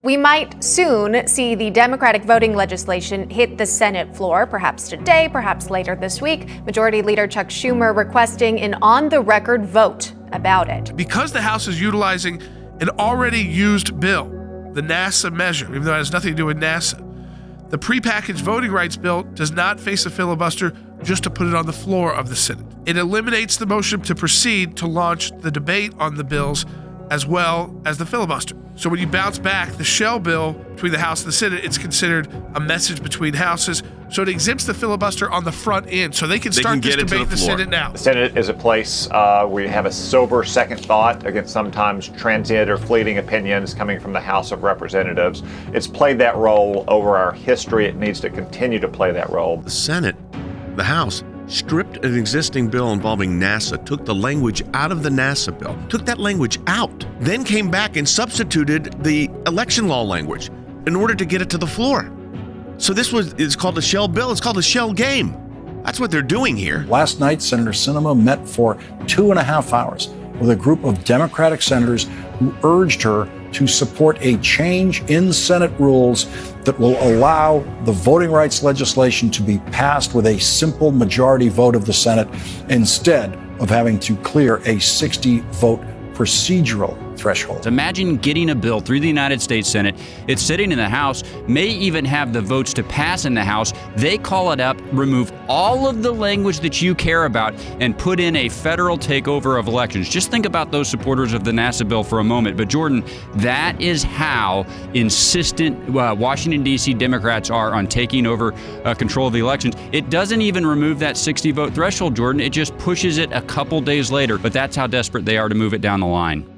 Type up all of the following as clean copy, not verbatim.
We might soon see the Democratic voting legislation hit the Senate floor, perhaps today, perhaps later this week. Majority Leader Chuck Schumer requesting an on-the-record vote about it. Because the House is utilizing an already used bill, the NASA measure, even though it has nothing to do with NASA, the prepackaged voting rights bill does not face a filibuster just to put it on the floor of the Senate. It eliminates the motion to proceed to launch the debate on the bills as well as the filibuster. So when you bounce back the shell bill between the House and the Senate, it's considered a message between houses. So it exempts the filibuster on the front end, so they can start this debate in the Senate now. The Senate is a place where you have a sober second thought against sometimes transient or fleeting opinions coming from the House of Representatives. It's played that role over our history. It needs to continue to play that role. The Senate, the House, stripped an existing bill involving NASA, took the language out of the NASA bill, took that language out, then came back and substituted the election law language in order to get it to the floor. So this is called a shell bill. It's called a shell game. That's what they're doing here. Last night, Senator Sinema met for 2.5 hours with a group of Democratic senators who urged her to support a change in Senate rules that will allow the voting rights legislation to be passed with a simple majority vote of the Senate instead of having to clear a 60-vote procedural threshold. Imagine getting a bill through the United States Senate. It's sitting in the House, may even have the votes to pass in the House. They call it up, remove all of the language that you care about, and put in a federal takeover of elections. Just think about those supporters of the NASA bill for a moment. But Jordan, that is how insistent Washington, D.C. Democrats are on taking over control of the elections. It doesn't even remove that 60-vote threshold, Jordan. It just pushes it a couple days later. But that's how desperate they are to move it down the line.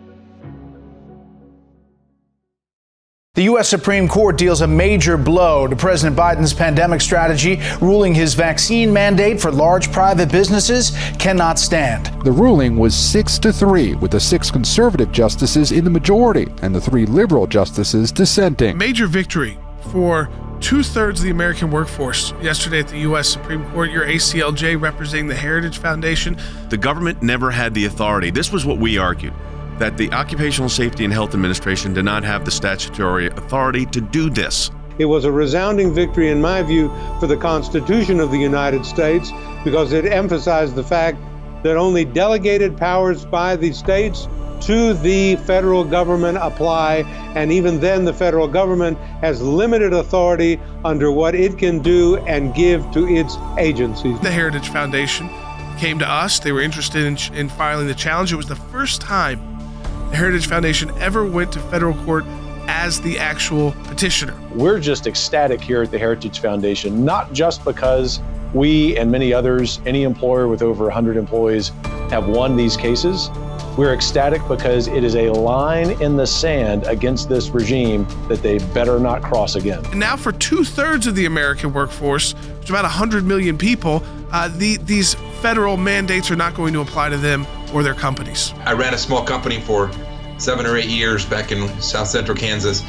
The U.S. Supreme Court deals a major blow to President Biden's pandemic strategy, ruling his vaccine mandate for large private businesses cannot stand. The ruling was 6-3, with the 6 conservative justices in the majority and the 3 liberal justices dissenting. Major victory for 2/3 of the American workforce yesterday at the U.S. Supreme Court. Your ACLJ representing the Heritage Foundation. The government never had the authority. This was what we argued, that the Occupational Safety and Health Administration did not have the statutory authority to do this. It was a resounding victory, in my view, for the Constitution of the United States, because it emphasized the fact that only delegated powers by the states to the federal government apply, and even then the federal government has limited authority under what it can do and give to its agencies. The Heritage Foundation came to us. They were interested in filing the challenge. It was the first time the Heritage Foundation ever went to federal court as the actual petitioner. We're just ecstatic here at the Heritage Foundation, not just because we and many others, any employer with over 100 employees, have won these cases. We're ecstatic because it is a line in the sand against this regime that they better not cross again. And now for 2/3 of the American workforce, which is about 100 million people, these federal mandates are not going to apply to them or their companies. I ran a small company for 7 or 8 years back in South Central Kansas.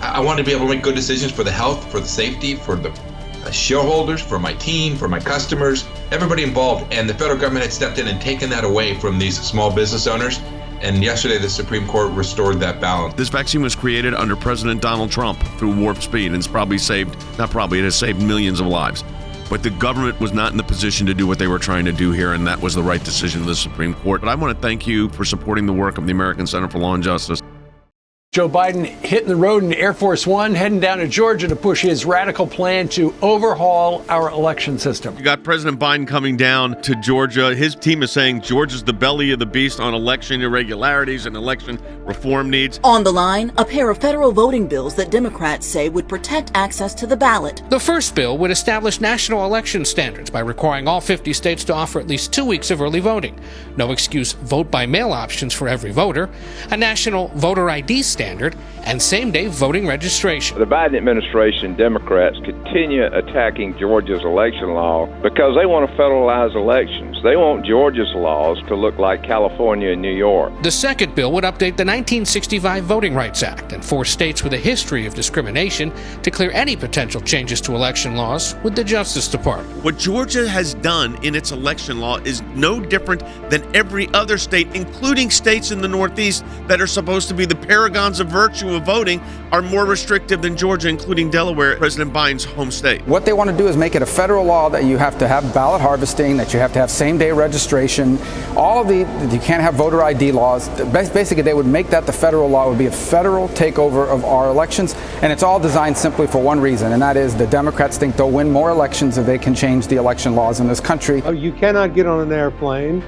I wanted to be able to make good decisions for the health, for the safety, for the shareholders, for my team, for my customers, everybody involved. And the federal government had stepped in and taken that away from these small business owners. And yesterday, the Supreme Court restored that balance. This vaccine was created under President Donald Trump through warp speed, and it's probably saved, it has saved millions of lives. But the government was not in the position to do what they were trying to do here, and that was the right decision of the Supreme Court. But I want to thank you for supporting the work of the American Center for Law and Justice. Joe Biden hitting the road in Air Force One, heading down to Georgia to push his radical plan to overhaul our election system. You got President Biden coming down to Georgia. His team is saying Georgia's the belly of the beast on election irregularities and election reform needs. On the line, a pair of federal voting bills that Democrats say would protect access to the ballot. The first bill would establish national election standards by requiring all 50 states to offer at least 2 weeks of early voting. No excuse vote-by-mail options for every voter. A national voter ID standard, and same-day voting registration. The Biden administration, Democrats, continue attacking Georgia's election law because they want to federalize elections. They want Georgia's laws to look like California and New York. The second bill would update the 1965 Voting Rights Act and force states with a history of discrimination to clear any potential changes to election laws with the Justice Department. What Georgia has done in its election law is no different than every other state, including states in the Northeast that are supposed to be the paragons icons of virtue of voting are more restrictive than Georgia, including Delaware, President Biden's home state. What they want to do is make it a federal law that you have to have ballot harvesting, that you have to have same-day registration, you can't have voter ID laws. Basically, they would make that the federal law. It would be a federal takeover of our elections, and it's all designed simply for one reason, and that is the Democrats think they'll win more elections if they can change the election laws in this country. You cannot get on an airplane.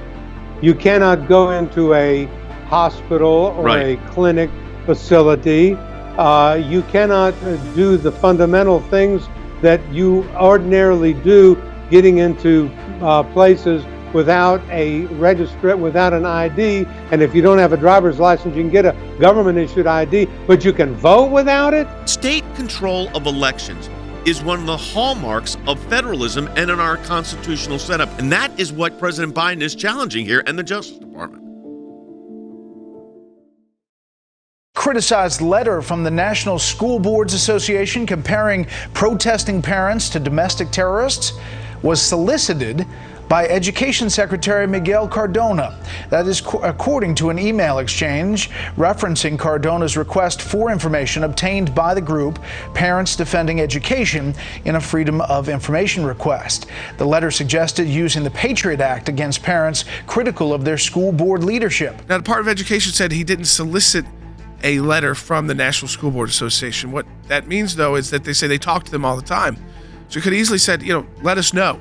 You cannot go into a hospital or a clinic facility. You cannot do the fundamental things that you ordinarily do, getting into places without without an ID. And if you don't have a driver's license, you can get a government-issued ID, but you can vote without it? State control of elections is one of the hallmarks of federalism and in our constitutional setup. And that is what President Biden is challenging here and the Justice Department. Criticized letter from the National School Boards Association comparing protesting parents to domestic terrorists was solicited by Education Secretary Miguel Cardona. That is according to an email exchange referencing Cardona's request for information obtained by the group Parents Defending Education in a Freedom of Information request. The letter suggested using the Patriot Act against parents critical of their school board leadership. Now, the Department of Education said he didn't solicit a letter from the National School Board Association. What that means, though, is that they say they talk to them all the time. So he could easily said, let us know.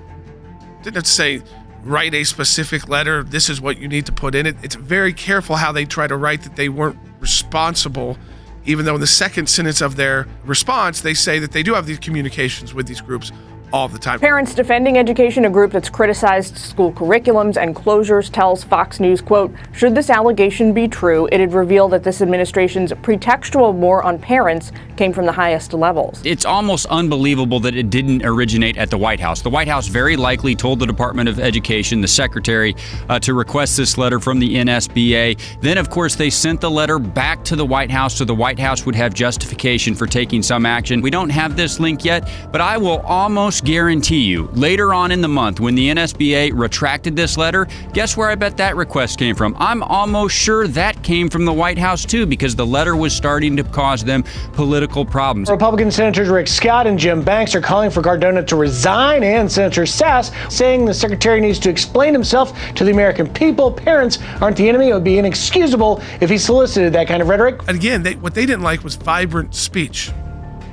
Didn't have to say, write a specific letter, this is what you need to put in it. It's very careful how they try to write that they weren't responsible, even though in the second sentence of their response, they say that they do have these communications with these groups all the time. Parents Defending Education, a group that's criticized school curriculums and closures, tells Fox News, quote, should this allegation be true, it'd reveal that this administration's pretextual war on parents came from the highest levels. It's almost unbelievable that it didn't originate at the White House. The White House very likely told the Department of Education, the secretary, to request this letter from the NSBA. Then, of course, they sent the letter back to the White House so the White House would have justification for taking some action. We don't have this link yet, but I will almost guarantee you later on in the month when the NSBA retracted this letter, guess where I bet that request came from? I'm almost sure that came from the White House too, because the letter was starting to cause them political problems. Republican Senators Rick Scott and Jim Banks are calling for Cardona to resign, and Senator Sass saying the secretary needs to explain himself to the American people. Parents aren't the enemy. It would be inexcusable if he solicited that kind of rhetoric. And again, what they didn't like was vibrant speech,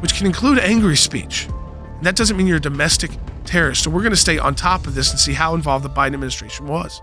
which can include angry speech. And that doesn't mean you're a domestic terrorist. So we're going to stay on top of this and see how involved the Biden administration was.